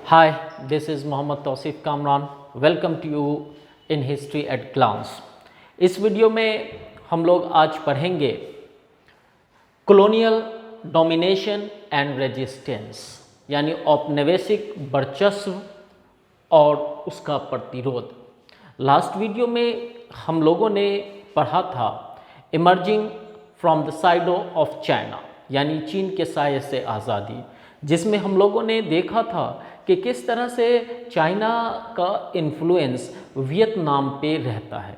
Hi, this is Mohammad Tausif Kamran. Welcome to you in History at Glance. इस video में हम लोग आज पढ़ेंगे कॉलोनियल डोमिनेशन एंड रेजिस्टेंस, यानी औपनिवेशिक वर्चस्व और उसका प्रतिरोध। लास्ट वीडियो में हम लोगों ने पढ़ा था emerging from the side of China, यानी चीन के साये से आज़ादी, जिसमें हम लोगों ने देखा था कि किस तरह से चाइना का इन्फ्लुएंस वियतनाम पे रहता है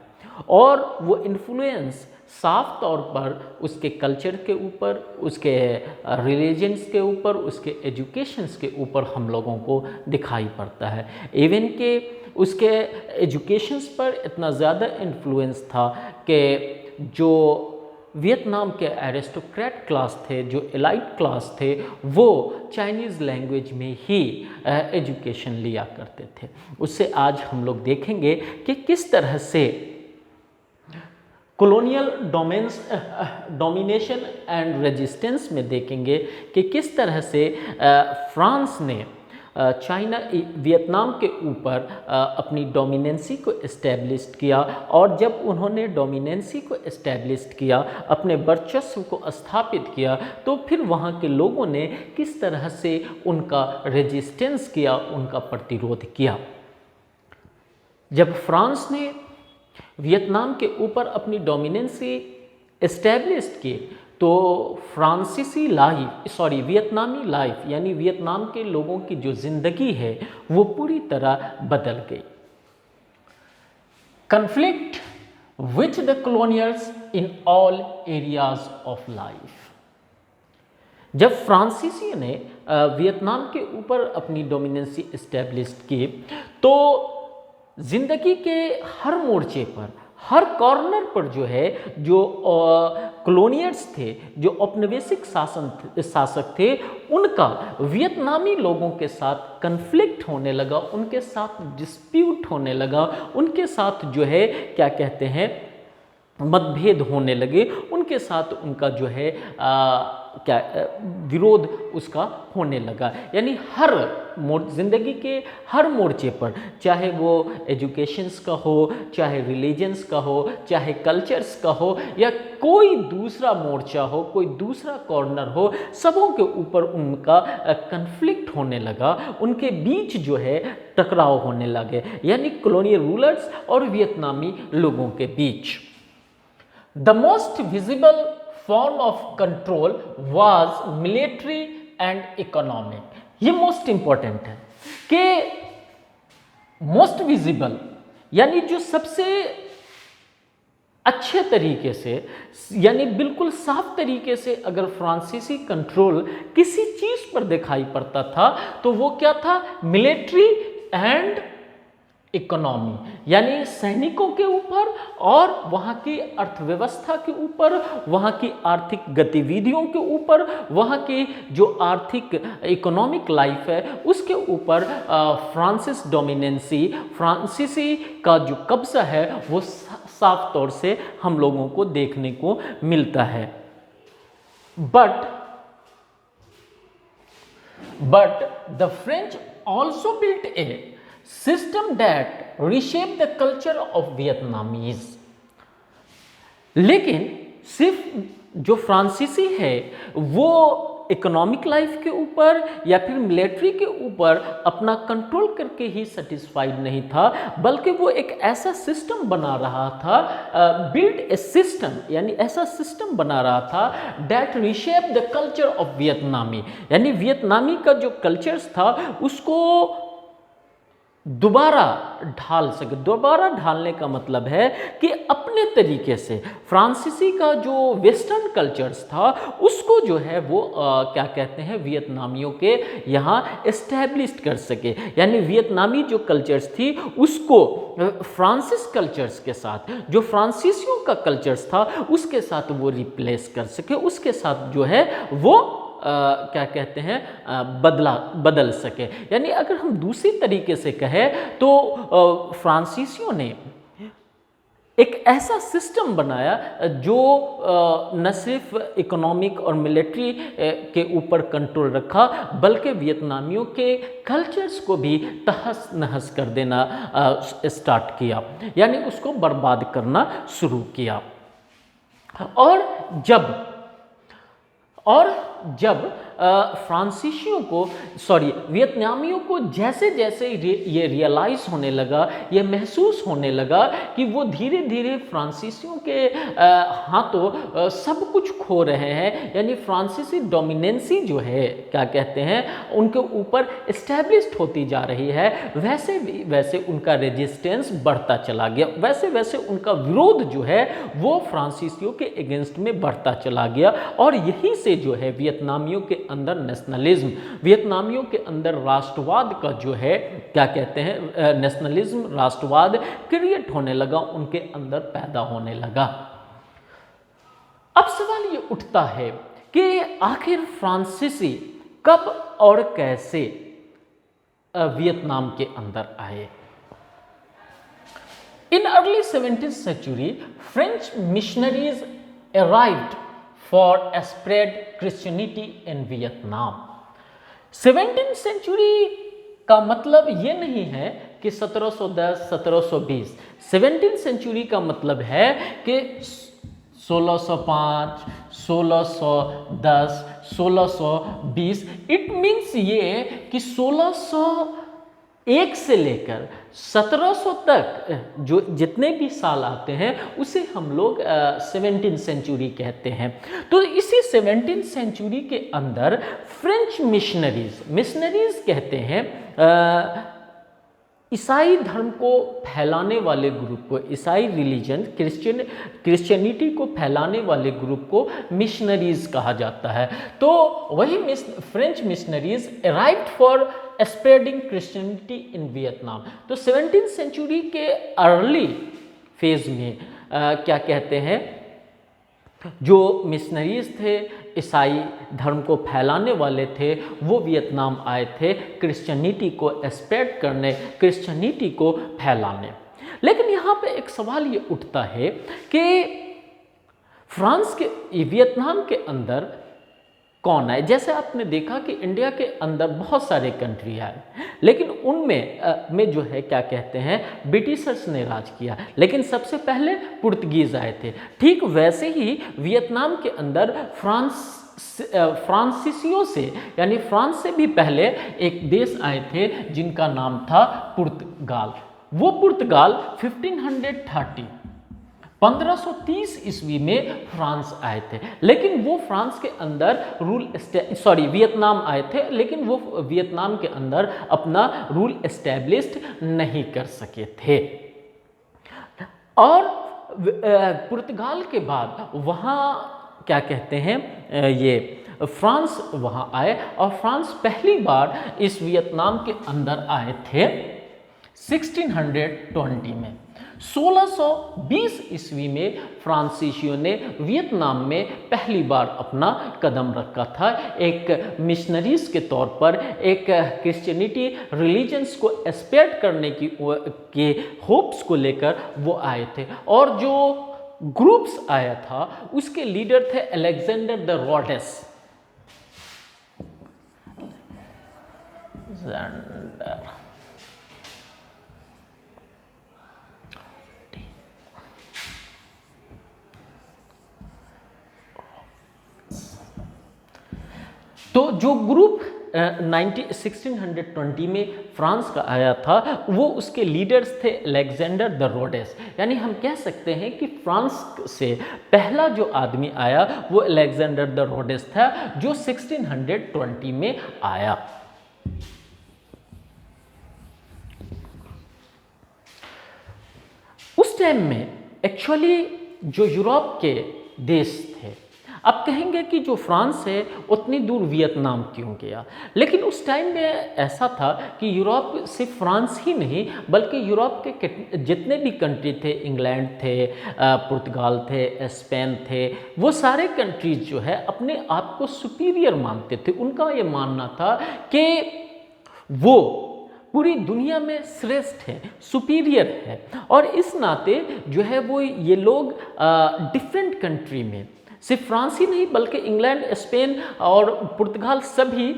और वो इन्फ्लुएंस साफ तौर पर उसके कल्चर के ऊपर, उसके रिलीजन्स के ऊपर, उसके एजुकेशंस के ऊपर हम लोगों को दिखाई पड़ता है। इवन के उसके एजुकेशंस पर इतना ज़्यादा इन्फ्लुएंस था कि जो वियतनाम के एरिस्टोक्रेट क्लास थे, जो एलाइट क्लास थे, वो चाइनीज़ लैंग्वेज में ही एजुकेशन लिया करते थे। उससे आज हम लोग देखेंगे कि किस तरह से कॉलोनियल डोमिनेशन एंड रेजिस्टेंस में देखेंगे कि किस तरह से फ्रांस ने वियतनाम के ऊपर अपनी डोमिनेंसी को इस्टेब्लिश किया, और जब उन्होंने डोमिनेंसी को इस्टेब्लिश किया, अपने वर्चस्व को स्थापित किया, तो फिर वहाँ के लोगों ने किस तरह से उनका रेजिस्टेंस किया, उनका प्रतिरोध किया। जब फ्रांस ने वियतनाम के ऊपर अपनी डोमिनेंसी इस्टेब्लिश की, तो वियतनामी लाइफ यानी वियतनाम के लोगों की जो ज़िंदगी है वो पूरी तरह बदल गई। Conflict with the colonials in all areas of life. जब फ्रांसीसी ने वियतनाम के ऊपर अपनी डोमिनेंसी इस्टेब्लिश की, तो ज़िंदगी के हर मोर्चे पर, हर कॉर्नर पर जो है, जो कॉलोनियल्स थे, जो औपनिवेशिक शासक थे, उनका वियतनामी लोगों के साथ कन्फ्लिक्ट होने लगा, उनके साथ डिस्प्यूट होने लगा, उनके साथ जो है क्या कहते हैं मतभेद होने लगे, उनके साथ उनका जो है विरोध उसका होने लगा। यानी हर ज़िंदगी के हर मोर्चे पर, चाहे वो एजुकेशंस का हो, चाहे रिलीजन्स का हो, चाहे कल्चर्स का हो, या कोई दूसरा मोर्चा हो, कोई दूसरा कॉर्नर हो, सबों के ऊपर उनका कन्फ्लिक्ट होने लगा, उनके बीच जो है टकराव होने लगे, यानी कॉलोनियल रूलर्स और वियतनामी लोगों के बीच। The most visible form of control was military and economic। ये मोस्ट इंपॉर्टेंट है कि मोस्ट विजिबल यानी जो सबसे अच्छे तरीके से, यानी बिल्कुल साफ तरीके से अगर फ्रांसीसी कंट्रोल किसी चीज़ पर दिखाई पड़ता था, तो वो क्या था? मिलिट्री एंड इकोनॉमी, यानी सैनिकों के ऊपर और वहाँ की अर्थव्यवस्था के ऊपर, वहाँ की आर्थिक गतिविधियों के ऊपर, वहाँ की जो आर्थिक इकोनॉमिक लाइफ है उसके ऊपर फ्रांसीसी का जो कब्जा है वो साफ तौर से हम लोगों को देखने को मिलता है। But the French also built A system that reshaped the culture of Vietnamese। लेकिन सिर्फ जो फ्रांसीसी है वो इकोनॉमिक लाइफ के ऊपर या फिर मिलिट्री के ऊपर अपना कंट्रोल करके ही सेटिस्फाइड नहीं था, बल्कि वो एक ऐसा सिस्टम बना रहा था, बिल्ड ए सिस्टम, यानी ऐसा सिस्टम बना रहा था that reshape the culture of वियतनामी, यानी वियतनामी का जो कल्चर्स था उसको दोबारा ढाल सके। दोबारा ढालने का मतलब है कि अपने तरीके से फ्रांसीसी का जो वेस्टर्न कल्चर्स था उसको जो है वो क्या कहते हैं वियतनामियों के यहाँ इस्टेब्लिश कर सके, यानी वियतनामी जो कल्चर्स थी उसको फ्रांसिस कल्चर्स के साथ, जो फ्रांसीसियों का कल्चर्स था उसके साथ वो रिप्लेस कर सके, उसके साथ जो है वो क्या कहते हैं बदल सके। यानी अगर हम दूसरी तरीके से कहें तो फ्रांसीसियों ने एक ऐसा सिस्टम बनाया जो न सिर्फ इकोनॉमिक और मिलिट्री के ऊपर कंट्रोल रखा, बल्कि वियतनामियों के कल्चर्स को भी तहस नहस कर देना स्टार्ट किया, यानी उसको बर्बाद करना शुरू किया। और जब फ्रांसीसियों को वियतनामियों को जैसे जैसे ये रियलाइज़ होने लगा, ये महसूस होने लगा कि वो धीरे धीरे फ्रांसीसियों के हाथों सब कुछ खो रहे हैं, यानी फ्रांसीसी डोमिनेंसी जो है क्या कहते हैं उनके ऊपर इस्टेब्लिश्ड होती जा रही है, वैसे वैसे उनका रेजिस्टेंस बढ़ता चला गया, वैसे वैसे उनका विरोध जो है वो फ्रांसीसियों के अगेंस्ट में बढ़ता चला गया। और यहीं से जो है वियतनामियों के अंदर नेशनलिज्म, वियतनामियों के अंदर राष्ट्रवाद का जो है क्या कहते हैं नेशनलिज्म, राष्ट्रवाद क्रिएट होने लगा, उनके अंदर पैदा होने लगा। अब सवाल ये उठता है कि आखिर फ्रांसीसी कब और कैसे वियतनाम के अंदर आए। In early 17th century, French missionaries arrived for spread Christianity in Vietnam. 17th century का मतलब ये नहीं है कि 1710, 1720। 17th century का मतलब है कि 1605, 1610, 1620। इट मीन्स ये कि 1601 से लेकर 1700 तक जो जितने भी साल आते हैं उसे हम लोग 17th सेंचुरी कहते हैं। तो इसी 17th सेंचुरी के अंदर फ्रेंच मिशनरीज कहते हैं ईसाई धर्म को फैलाने वाले ग्रुप को, ईसाई रिलीजन क्रिश्चियनिटी को फैलाने वाले ग्रुप को मिशनरीज कहा जाता है। तो वही French missionaries arrived for spreading Christianity in Vietnam. तो 17th सेंचुरी के अर्ली फेज में क्या कहते हैं जो मिशनरीज थे, ईसाई धर्म को फैलाने वाले थे, वो वियतनाम आए थे क्रिश्चियनिटी को स्प्रेड करने, क्रिश्चियनिटी को फैलाने। लेकिन यहाँ पे एक सवाल ये उठता है कि वियतनाम के अंदर कौन आए। जैसे आपने देखा कि इंडिया के अंदर बहुत सारे कंट्री आए, लेकिन उनमें जो है क्या कहते हैं ब्रिटिशर्स ने राज किया, लेकिन सबसे पहले पुर्तगीज आए थे। ठीक वैसे ही वियतनाम के अंदर फ्रांसीसियों से, यानी फ्रांस से भी पहले एक देश आए थे जिनका नाम था पुर्तगाल। वो पुर्तगाल 1530 ईस्वी में फ्रांस आए थे, लेकिन वो फ्रांस के अंदर वियतनाम आए थे, लेकिन वो वियतनाम के अंदर अपना रूल एस्टेब्लिश्ड नहीं कर सके थे। और पुर्तगाल के बाद वहाँ क्या कहते हैं ये फ्रांस वहाँ आए, और फ्रांस पहली बार इस वियतनाम के अंदर आए थे 1620 में। 1620 ईस्वी में फ्रांसीसियों ने वियतनाम में पहली बार अपना कदम रखा था। एक मिशनरीज के तौर पर एक क्रिश्चियनिटी रिलीजन्स को स्प्रेड करने के होप्स को लेकर वो आए थे। और जो ग्रुप्स आया था उसके लीडर थे अलेक्जेंडर द रोडेस। तो जो ग्रुप 1620 में फ्रांस का आया था वो उसके लीडर्स थे अलेक्जेंडर द रोडेस। यानी हम कह सकते हैं कि फ्रांस से पहला जो आदमी आया वो अलेक्जेंडर द रोडेस था, जो 1620 में आया। उस टाइम में एक्चुअली जो यूरोप के देश थे, अब कहेंगे कि जो फ्रांस है उतनी दूर वियतनाम क्यों गया, लेकिन उस टाइम में ऐसा था कि यूरोप सिर्फ फ्रांस ही नहीं बल्कि यूरोप के जितने भी कंट्री थे, इंग्लैंड थे, पुर्तगाल थे, स्पेन थे, वो सारे कंट्रीज जो है अपने आप को सुपीरियर मानते थे। उनका ये मानना था कि वो पूरी दुनिया में श्रेष्ठ है, सुपीरियर है। और इस नाते जो है वो ये लोग डिफरेंट कंट्री में, सिर्फ फ्रांस ही नहीं बल्कि इंग्लैंड, स्पेन और पुर्तगाल सभी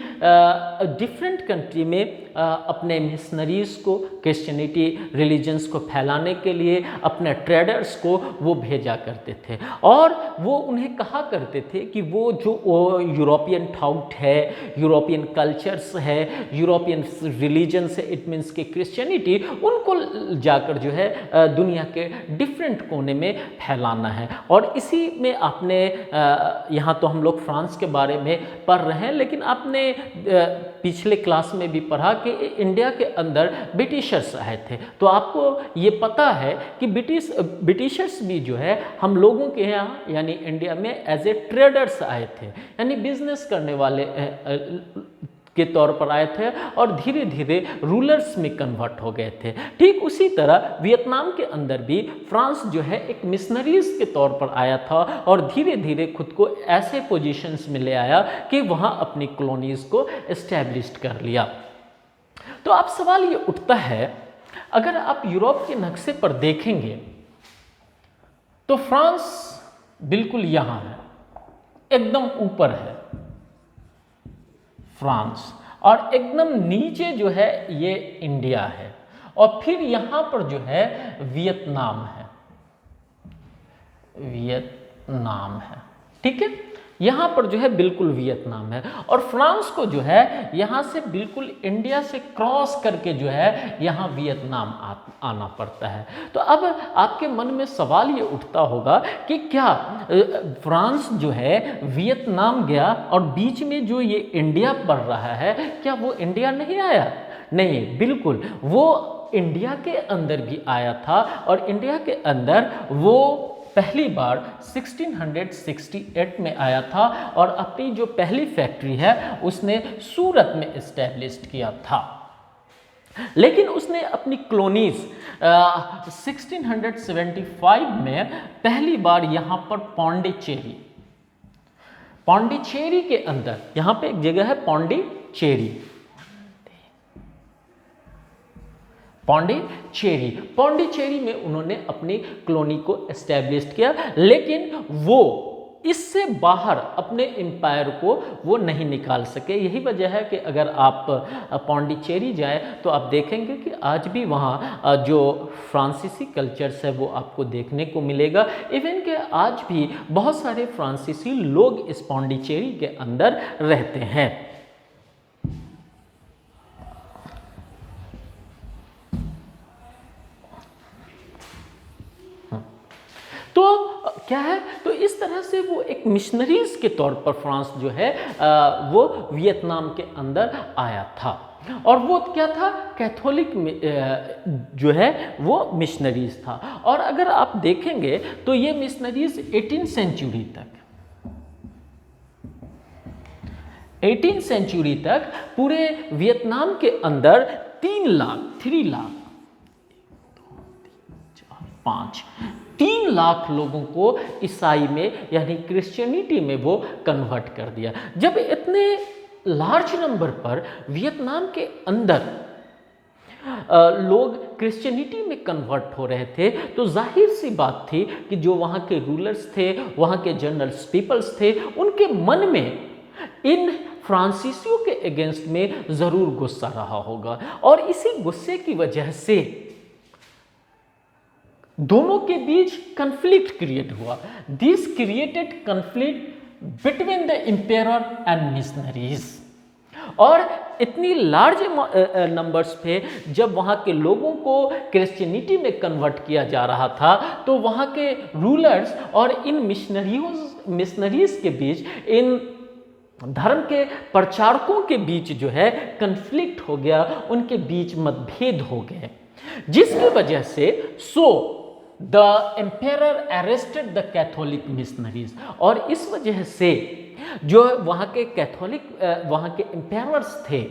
डिफरेंट कंट्री में अपने मिशनरीज़ को, क्रिश्चियनिटी रिलीजन्स को फैलाने के लिए अपने ट्रेडर्स को वो भेजा करते थे। और वो उन्हें कहा करते थे कि वो जो यूरोपियन थाउट है, यूरोपियन कल्चर्स है, यूरोपियन रिलीजन्स है, इट मीन्स कि क्रिश्चियनिटी, उनको जाकर जो है दुनिया के डिफरेंट कोने में फैलाना है। और इसी में आपने यहाँ तो हम लोग फ्रांस के बारे में पढ़ रहे हैं, लेकिन आपने पिछले क्लास में भी पढ़ा कि इंडिया के अंदर ब्रिटिशर्स आए थे। तो आपको ये पता है कि ब्रिटिशर्स भी जो है हम लोगों के यहाँ यानी इंडिया में एज ए ट्रेडर्स आए थे, यानी बिजनेस करने वाले के तौर पर आए थे और धीरे धीरे रूलर्स में कन्वर्ट हो गए थे। ठीक उसी तरह वियतनाम के अंदर भी फ्रांस जो है एक मिशनरीज के तौर पर आया था और धीरे धीरे खुद को ऐसे पोजीशंस में ले आया कि वहाँ अपनी कॉलोनीज को एस्टैब्लिश कर लिया। तो अब सवाल ये उठता है, अगर आप यूरोप के नक्शे पर देखेंगे तो फ्रांस बिल्कुल यहाँ है, एकदम ऊपर है फ्रांस, और एकदम नीचे जो है ये इंडिया है, और फिर यहाँ पर जो है वियतनाम है, वियतनाम है, ठीक है, यहाँ पर जो है बिल्कुल वियतनाम है। और फ्रांस को जो है यहाँ से बिल्कुल इंडिया से क्रॉस करके जो है यहाँ वियतनाम आना पड़ता है। तो अब आपके मन में सवाल ये उठता होगा कि क्या फ्रांस जो है वियतनाम गया और बीच में जो ये इंडिया पड़ रहा है, क्या वो इंडिया नहीं आया? नहीं, बिल्कुल वो इंडिया के अंदर भी आया था, और इंडिया के अंदर वो पहली बार 1668 में आया था और अपनी जो पहली फैक्ट्री है उसने सूरत में एस्टैब्लिश किया था। लेकिन उसने अपनी कॉलोनीज 1675 में पहली बार यहाँ पर पौंडीचेरी के अंदर, यहाँ पे एक जगह है पौंडीचेरी में उन्होंने अपनी कॉलोनी को एस्टैब्लिश किया। लेकिन वो इससे बाहर अपने एम्पायर को वो नहीं निकाल सके। यही वजह है कि अगर आप पौंडीचेरी जाएं तो आप देखेंगे कि आज भी वहाँ जो फ्रांसीसी कल्चर्स है वो आपको देखने को मिलेगा। इवन कि आज भी बहुत सारे फ्रांसीसी लोग इस पौंडीचेरी के अंदर रहते हैं। तो क्या है, तो इस तरह से वो एक मिशनरीज के तौर पर फ्रांस जो है वो वियतनाम के अंदर आया था। और वो क्या था, कैथोलिक जो है वो मिशनरीज था। और अगर आप देखेंगे तो ये मिशनरीज 18th सेंचुरी तक पूरे वियतनाम के अंदर 3 लाख लोगों को ईसाई में यानी क्रिश्चियनिटी में वो कन्वर्ट कर दिया। जब इतने लार्ज नंबर पर वियतनाम के अंदर लोग क्रिश्चियनिटी में कन्वर्ट हो रहे थे, तो जाहिर सी बात थी कि जो वहाँ के रूलर्स थे, वहाँ के जनरल्स पीपल्स थे, उनके मन में इन फ्रांसीसियों के अगेंस्ट में ज़रूर गुस्सा रहा होगा। और इसी गुस्से की वजह से दोनों के बीच कन्फ्लिक्ट क्रिएट हुआ। This created conflict between the empire and missionaries. और इतनी लार्ज नंबर्स पे जब वहाँ के लोगों को क्रिश्चियनिटी में कन्वर्ट किया जा रहा था, तो वहाँ के रूलर्स और इन मिशनरीज के बीच, इन धर्म के प्रचारकों के बीच जो है कन्फ्लिक्ट हो गया, उनके बीच मतभेद हो गए, जिसकी वजह से the empire arrested the Catholic missionaries. और इस वजह से जो वहाँ के कैथोलिक वहाँ के एम्पायर्स थे,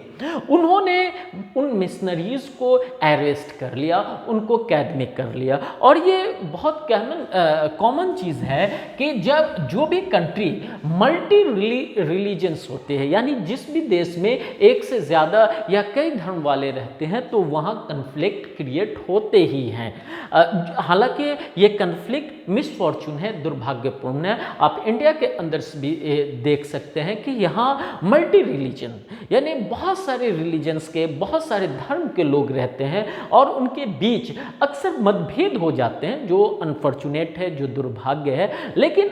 उन्होंने उन मिशनरीज़ को अरेस्ट कर लिया, उनको कैद में कर लिया। और ये बहुत कॉमन चीज़ है कि जब जो भी कंट्री मल्टी रिलीजन्स होते हैं, यानी जिस भी देश में एक से ज़्यादा या कई धर्म वाले रहते हैं, तो वहाँ कन्फ्लिक्ट क्रिएट होते ही हैं। हालांकि ये कन्फ्लिक्ट मिसफॉर्चून है, दुर्भाग्यपूर्ण है। आप इंडिया के अंदर भी देख सकते हैं कि यहाँ मल्टी रिलीजन यानी बहुत सारे रिलीजन्स के, बहुत सारे धर्म के लोग रहते हैं और उनके बीच अक्सर मतभेद हो जाते हैं, जो अनफॉर्चुनेट है, जो दुर्भाग्य है। लेकिन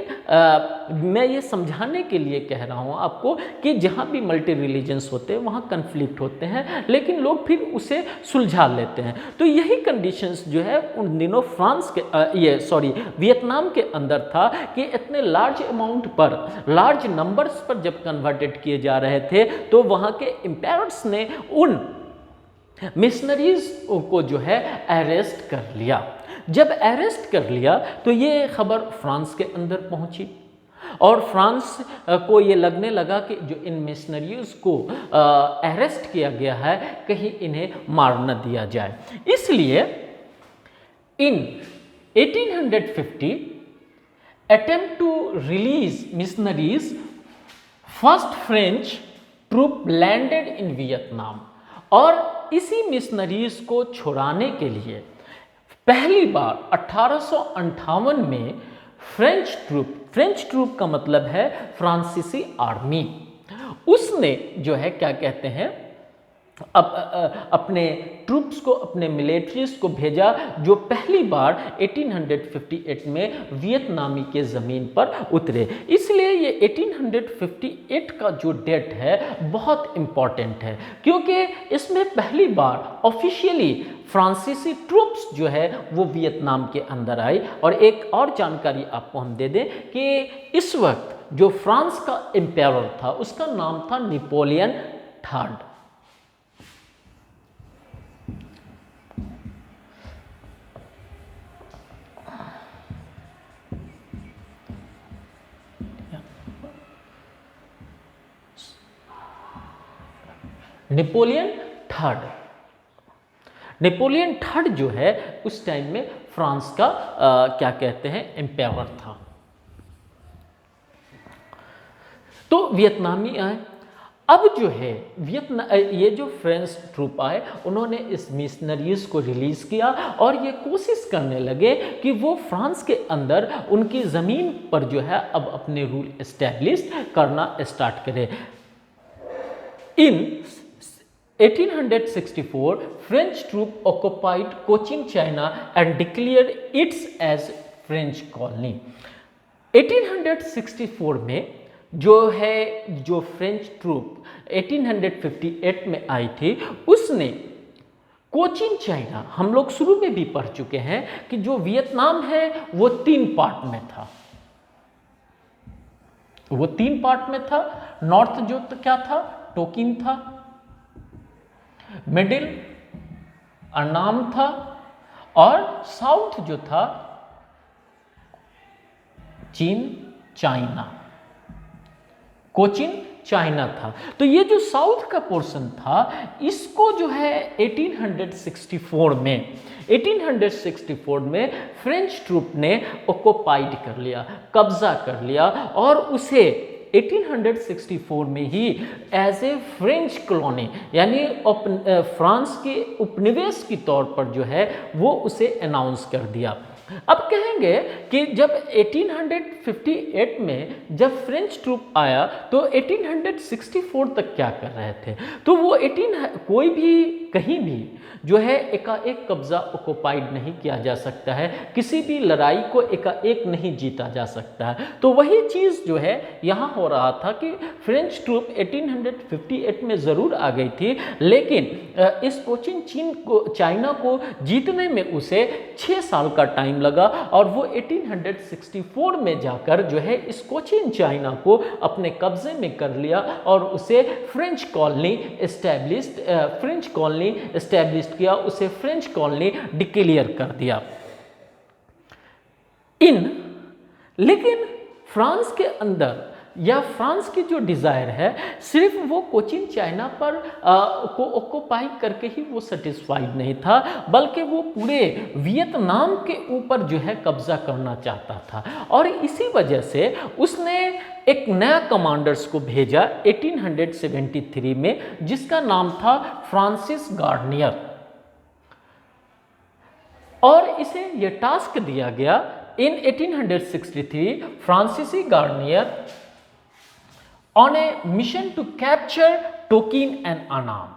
मैं ये समझाने के लिए कह रहा हूँ आपको कि जहाँ भी मल्टी रिलीजन्स होते हैं वहाँ कन्फ्लिक्ट होते हैं, लेकिन लोग फिर उसे सुलझा लेते हैं। तो यही कंडीशंस जो है उन दिनों वियतनाम के अंदर था कि इतने लार्ज अमाउंट पर, लार्ज नंबर्स पर जब कन्वर्टेड किए जा रहे थे, तो वहाँ के एम्पायर्स ने उन मिशनरीज को जो है अरेस्ट कर लिया। जब अरेस्ट कर लिया तो ये खबर फ्रांस के अंदर पहुंची और फ्रांस को ये लगने लगा कि जो इन मिशनरीज को अरेस्ट किया गया है, कहीं इन्हें मार न दिया जाए। इसलिए इन 1850 attempt to release missionaries, first French troop landed in Vietnam. और इसी मिशनरीज को छुड़ाने के लिए पहली बार 1858 में फ्रेंच ट्रूप का मतलब है फ्रांसीसी आर्मी, उसने जो है क्या कहते हैं अपने ट्रूप्स को, अपने मिलिट्रीज को भेजा, जो पहली बार 1858 में वियतनामी के ज़मीन पर उतरे। इसलिए ये 1858 का जो डेट है बहुत इम्पॉर्टेंट है, क्योंकि इसमें पहली बार ऑफिशियली फ्रांसीसी ट्रूप्स जो है वो वियतनाम के अंदर आई। और एक और जानकारी आपको हम दे दें कि इस वक्त जो फ्रांस का एम्पायर था उसका नाम था नेपोलियन थर्ड। नेपोलियन थर्ड जो है उस टाइम में फ्रांस का क्या कहते हैं एम्पायर था। तो वियतनामी आए। अब जो है ये जो फ्रेंच ट्रूप आए, उन्होंने इस मिशनरीज को रिलीज किया और ये कोशिश करने लगे कि वो फ्रांस के अंदर उनकी ज़मीन पर जो है अब अपने रूल एस्टैब्लिश करना स्टार्ट करे। इन 1864 French troop occupied Cochin, China and declared it as French colony। 1864 में जो फ्रेंच ट्रूप 1858 में आई थी, उसने कोचिन चाइना, हम लोग शुरू में भी पढ़ चुके हैं कि जो वियतनाम है वो 3 पार्ट में था। वो 3 पार्ट में था। नॉर्थ जो क्या था, टोकिन था, मिडिल अन्नाम था, और साउथ जो था चीन, चाइना, कोचिन चाइना था। तो ये जो साउथ का पोर्शन था, इसको जो है 1864 में फ्रेंच ट्रूप ने ऑक्युपाइड कर लिया, कब्जा कर लिया, और उसे 1864 में ही एज ए फ्रेंच कॉलोनी यानी फ्रांस के उपनिवेश के तौर पर जो है वो उसे अनाउंस कर दिया। अब कहेंगे कि जब 1858 में जब फ्रेंच ट्रूप आया तो 1864 तक क्या कर रहे थे, तो वो कोई भी कहीं भी जो है एकाएक कब्जा ऑक्युपाइड नहीं किया जा सकता है, किसी भी लड़ाई को एकाएक नहीं जीता जा सकता है। तो वही चीज़ जो है यहाँ हो रहा था कि फ्रेंच ट्रूप 1858 में ज़रूर आ गई थी, लेकिन इस कोचिन चाइना को जीतने में उसे 6 साल का टाइम लगा, और वो 1864 में जाकर जो है इस कोचिन चाइना को अपने कब्जे में कर लिया और उसे फ्रेंच कॉलोनी एस्टैब्लिश किया, उसे फ्रेंच कॉलोनी डिक्लेयर कर दिया। लेकिन फ्रांस के अंदर या फ्रांस की जो डिज़ायर है सिर्फ वो कोचिन चाइना पर को ऑक्युपाई करके ही वो सेटिस्फाइड नहीं था, बल्कि वो पूरे वियतनाम के ऊपर जो है कब्जा करना चाहता था। और इसी वजह से उसने एक नया कमांडर्स को भेजा 1873 में, जिसका नाम था फ्रांसिस गार्नियर। और इसे ये टास्क दिया गया इन 1863 फ्रांसीसी Garnier on a mission to capture Tonkin and Annam.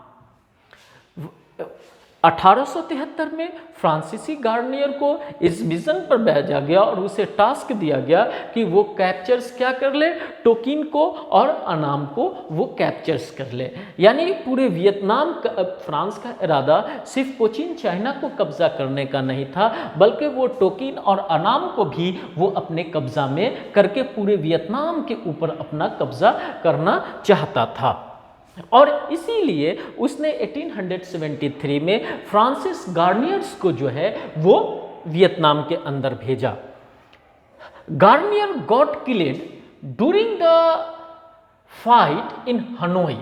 1873 में फ्रांसीसी गार्नियर को इस मिशन पर भेजा गया और उसे टास्क दिया गया कि वो कैप्चर्स क्या कर ले, टोकिन को और अनाम को वो कैप्चर्स कर ले। यानी पूरे वियतनाम का फ्रांस का इरादा सिर्फ कोचिन चाइना को कब्जा करने का नहीं था, बल्कि वो टोकिन और अनाम को भी वो अपने कब्जा में करके पूरे वियतनाम के ऊपर अपना कब्जा करना चाहता था। और इसीलिए उसने 1873 में फ्रांसिस गार्नियर्स को जो है वो वियतनाम के अंदर भेजा। Garnier got killed during the fight in Hanoi.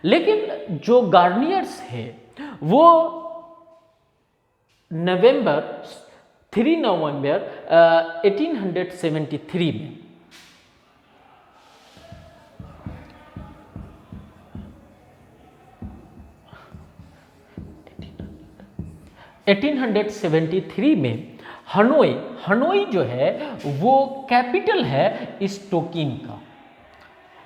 लेकिन जो गार्नियर्स है वो 3 नवंबर 1873 में 1873 में हनोई जो है वो कैपिटल है इस टोकिन का।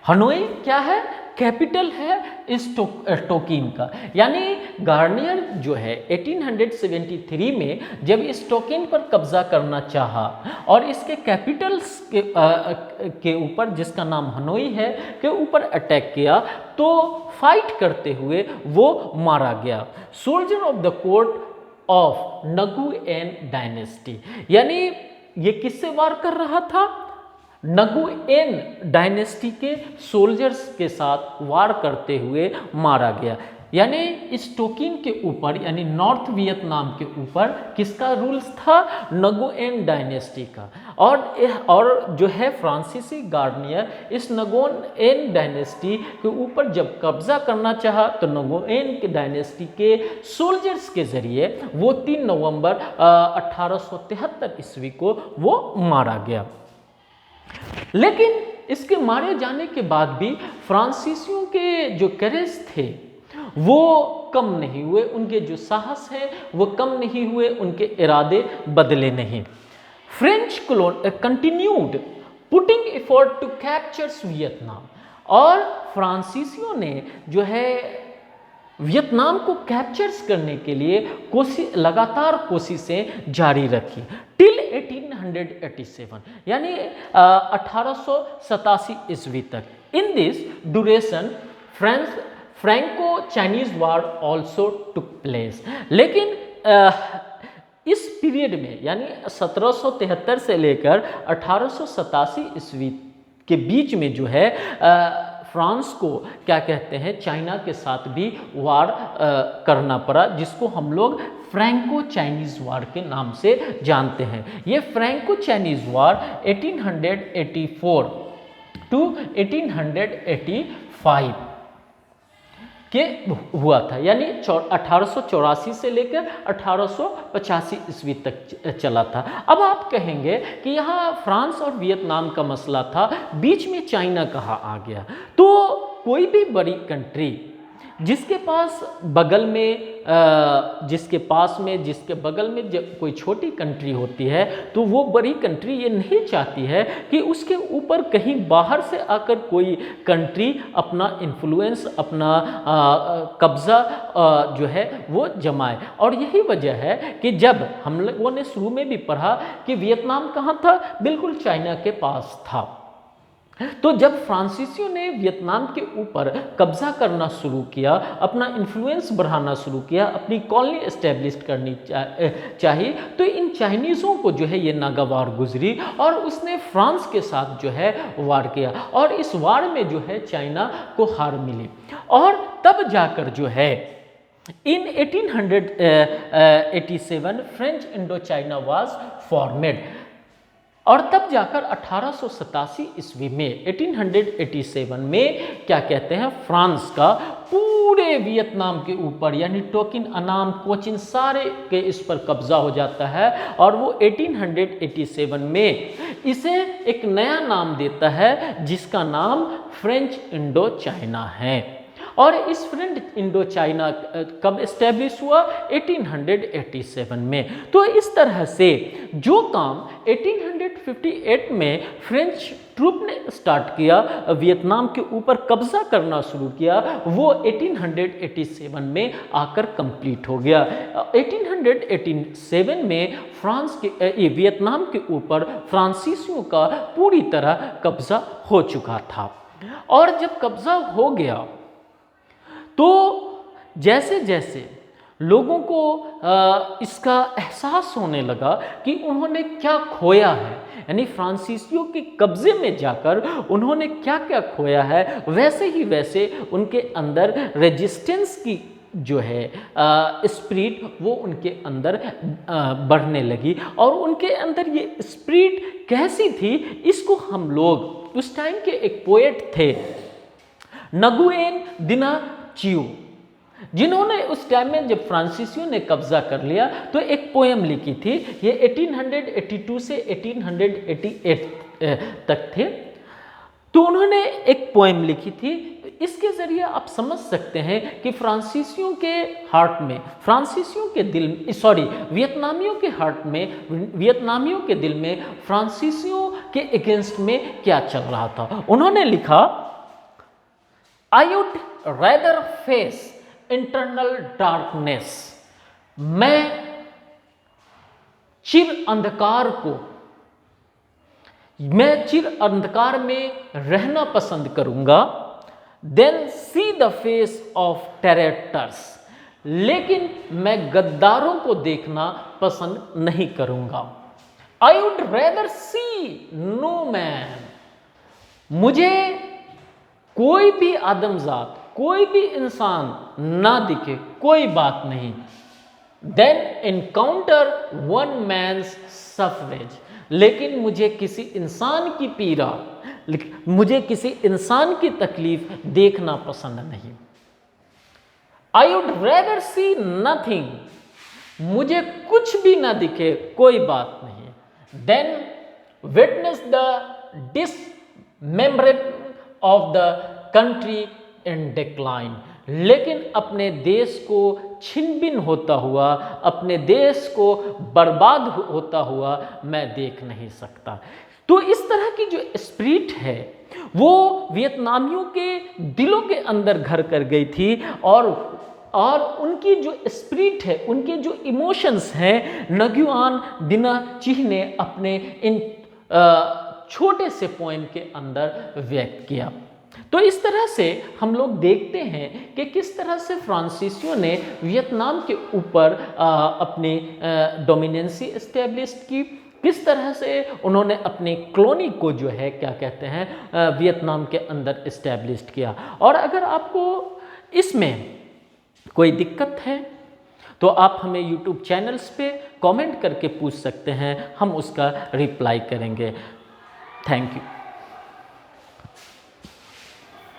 हनोई क्या है? कैपिटल है इस टोकिन का। यानी गार्नियर जो है 1873 में जब इस टोकिन पर कब्जा करना चाहा और इसके कैपिटल्स के ऊपर, जिसका नाम हनोई है, के ऊपर अटैक किया, तो फाइट करते हुए वो मारा गया। Soldier of the court of Nguyen dynasty. यानी ये किससे वार कर रहा था? नगुएन डायनेस्टी के सोल्जर्स के साथ वार करते हुए मारा गया। यानी इस टोकिन के ऊपर, यानी नॉर्थ वियतनाम के ऊपर किसका रूल्स था? नगुएन डायनेस्टी का। और जो है फ्रांसीसी गार्नियर इस नगुएन डायनेस्टी के ऊपर जब कब्जा करना चाहा तो नगुएन के डायनेस्टी के सोल्जर्स के जरिए वो 3 नवंबर 1873 ईस्वी को वो मारा गया। लेकिन इसके मारे जाने के बाद भी फ्रांसीसियों के जो करेज थे वो कम नहीं हुए, उनके जो साहस है वो कम नहीं हुए, उनके इरादे बदले नहीं। French continued putting effort to captures Vietnam. और फ्रांसीसियों ने जो है वियतनाम को कैप्चर्स करने के लिए लगातार कोशिशें जारी रखी टिल 1887, यानी 1887 ईस्वी तक। In this duration Franco Chinese war also took place. लेकिन इस पीरियड में, यानी 1773 से लेकर 1887 ईस्वी के बीच में जो है फ्रांस को क्या कहते हैं, चाइना के साथ भी वार करना पड़ा, जिसको हम लोग फ्रैंको चाइनीज वार के नाम से जानते हैं। ये फ्रैंको चाइनीज वार 1884 टू 1885 के हुआ था, यानी 1884 से लेकर 1885 ईस्वी तक चला था। अब आप कहेंगे कि यहाँ फ्रांस और वियतनाम का मसला था, बीच में चाइना कहाँ आ गया? तो कोई भी बड़ी कंट्री जिसके बगल में जब कोई छोटी कंट्री होती है तो वो बड़ी कंट्री ये नहीं चाहती है कि उसके ऊपर कहीं बाहर से आकर कोई कंट्री अपना इन्फ्लुएंस, अपना कब्ज़ा जो है वो जमाए। और यही वजह है कि जब हम लोगों ने शुरू में भी पढ़ा कि वियतनाम कहाँ था, बिल्कुल चाइना के पास था। तो जब फ्रांसीसियों ने वियतनाम के ऊपर कब्जा करना शुरू किया, अपना इन्फ्लुएंस बढ़ाना शुरू किया, अपनी कॉलोनी एस्टेब्लिश करनी चाहिए, तो इन चाइनीज़ों को जो है ये नागावार गुजरी और उसने फ्रांस के साथ जो है वार किया और इस वार में जो है चाइना को हार मिली। और तब जाकर जो है इन 1887 French Indo China was formed. और तब जाकर 1887 ईस्वी में 1887 में क्या कहते हैं, फ्रांस का पूरे वियतनाम के ऊपर यानी टोकिन, अनाम, कोचिन सारे के इस पर कब्जा हो जाता है और वो 1887 में इसे एक नया नाम देता है जिसका नाम फ्रेंच इंडो चाइना है। और इस फ्रेंच इंडो चाइना कब एस्टेब्लिश हुआ, 1887 में। तो इस तरह से जो काम 1858 में फ्रेंच ट्रूप ने स्टार्ट किया, वियतनाम के ऊपर कब्जा करना शुरू किया, वो 1887 में आकर कंप्लीट हो गया। 1887 में फ्रांस के वियतनाम के ऊपर फ्रांसीसियों का पूरी तरह कब्जा हो चुका था। और जब कब्जा हो गया तो जैसे जैसे लोगों को इसका एहसास होने लगा कि उन्होंने क्या खोया है, यानी फ्रांसीसियों के कब्जे में जाकर उन्होंने क्या क्या खोया है, वैसे ही वैसे उनके अंदर रेजिस्टेंस की जो है स्पिरिट वो उनके अंदर बढ़ने लगी। और उनके अंदर ये स्पिरिट कैसी थी, इसको हम लोग, उस टाइम के एक पोएट थे नगुएन दिना चियो, जिन्होंने उस टाइम में जब फ्रांसीसियों ने कब्जा कर लिया तो एक पोएम लिखी थी। ये 1882 से 1888 तक थे। तो उन्होंने एक पोएम लिखी थी। इसके ज़रिए आप समझ सकते हैं कि फ्रांसीसियों के हार्ट में, फ्रांसीसियों के दिल, वियतनामियों के हार्ट में, वियतनामियों के दिल में फ्रांसीसियों के अगेंस्ट में क्या चल रहा था। उन्होंने लिखा, I would rather face internal darkness, मैं चिर अंधकार में रहना पसंद करूंगा, than see the face of traitors, लेकिन मैं गद्दारों को देखना पसंद नहीं करूंगा। I would rather see no man, मुझे कोई भी आदमजात, कोई भी इंसान ना दिखे, कोई बात नहीं, then encounter one man's suffrage, लेकिन मुझे किसी इंसान की पीड़ा, मुझे किसी इंसान की तकलीफ देखना पसंद नहीं। I would rather see nothing, मुझे कुछ भी ना दिखे, कोई बात नहीं, than witness the dismemberment of the country in decline, लेकिन अपने देश को छिन-भिन्न होता हुआ, अपने देश को बर्बाद होता हुआ मैं देख नहीं सकता। तो इस तरह की जो स्पिरिट है वो वियतनामियों के दिलों के अंदर घर कर गई थी। और उनकी जो स्पिरिट है, उनके जो इमोशंस हैं, नगुआन दिना चिह ने अपने इन छोटे से पोएम के अंदर व्यक्त किया। तो इस तरह से हम लोग देखते हैं कि किस तरह से फ्रांसीसियों ने वियतनाम के ऊपर अपनी डोमिनेंसी एस्टेब्लिश की, किस तरह से उन्होंने अपनी कॉलोनी को जो है क्या कहते हैं वियतनाम के अंदर एस्टेब्लिश किया। और अगर आपको इसमें कोई दिक्कत है तो आप हमें YouTube चैनल्स पे कमेंट करके पूछ सकते हैं, हम उसका रिप्लाई करेंगे। Thank you.